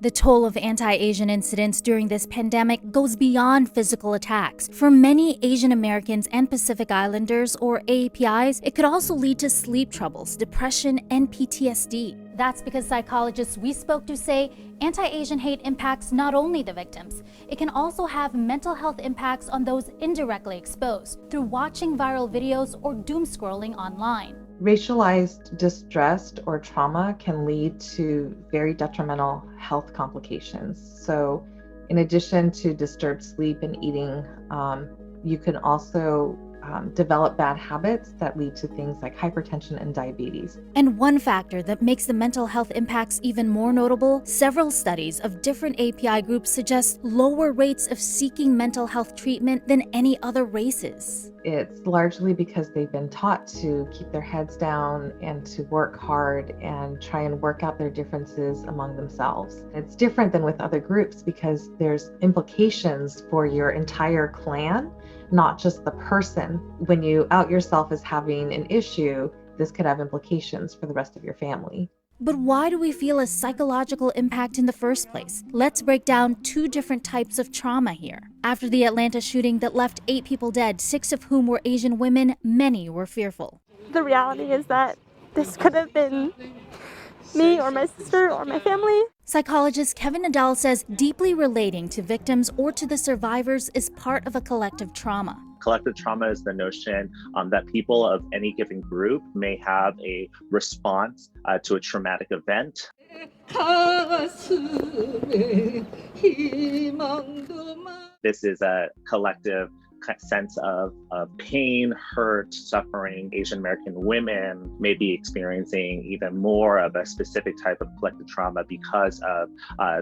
The toll of anti-Asian incidents during this pandemic goes beyond physical attacks. For many Asian Americans and Pacific Islanders, or AAPIs, it could also lead to sleep troubles, depression, and PTSD. That's because psychologists we spoke to say anti-Asian hate impacts not only the victims, it can also have mental health impacts on those indirectly exposed through watching viral videos or doom scrolling online. Racialized distress or trauma can lead to very detrimental health complications. So in addition to disturbed sleep and eating, you can also develop bad habits that lead to things like hypertension and diabetes. And one factor that makes the mental health impacts even more notable, several studies of different API groups suggest lower rates of seeking mental health treatment than any other races. It's largely because they've been taught to keep their heads down and to work hard and try and work out their differences among themselves. It's different than with other groups because there's implications for your entire clan, not just the person. When you out yourself as having an issue, this could have implications for the rest of your family. But why do we feel a psychological impact in the first place? Let's break down two different types of trauma here. After the Atlanta shooting that left 8 people dead, 6 of whom were Asian women, many were fearful. The reality is that this could have been me or my sister or my family. Psychologist Kevin Nadal says deeply relating to victims or to the survivors is part of a collective trauma. Collective trauma is the notion that people of any given group may have a response to a traumatic event. This is a collective sense of pain, hurt, suffering. Asian American women may be experiencing even more of a specific type of collective trauma because of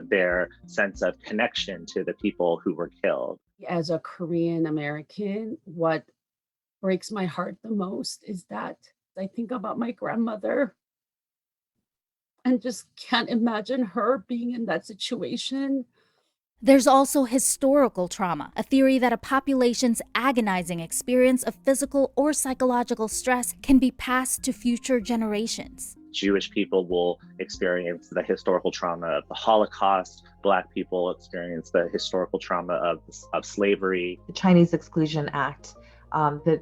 their sense of connection to the people who were killed. As a Korean American, what breaks my heart the most is that I think about my grandmother and just can't imagine her being in that situation. There's also historical trauma, a theory that a population's agonizing experience of physical or psychological stress can be passed to future generations. Jewish people will experience the historical trauma of the Holocaust. Black people experience the historical trauma of slavery. The Chinese Exclusion Act, the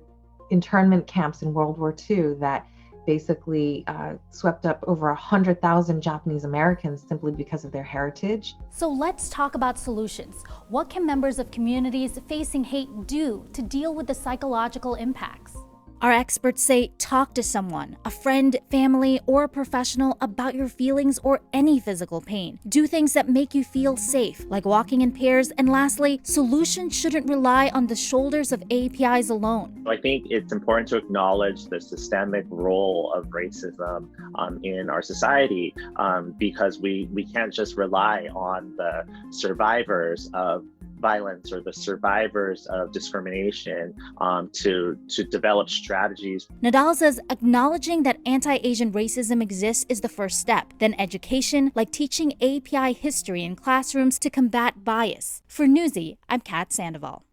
internment camps in World War II that basically swept up over 100,000 Japanese Americans simply because of their heritage. So let's talk about solutions. What can members of communities facing hate do to deal with the psychological impacts? Our experts say talk to someone, a friend, family, or a professional about your feelings or any physical pain. Do things that make you feel safe, like walking in pairs. And lastly, solutions shouldn't rely on the shoulders of APIs alone. I think it's important to acknowledge the systemic role of racism in our society because we can't just rely on the survivors of violence or the survivors of discrimination to develop strategies. Nadal says acknowledging that anti-Asian racism exists is the first step. Then education, like teaching API history in classrooms to combat bias. For Newsy, I'm Kat Sandoval.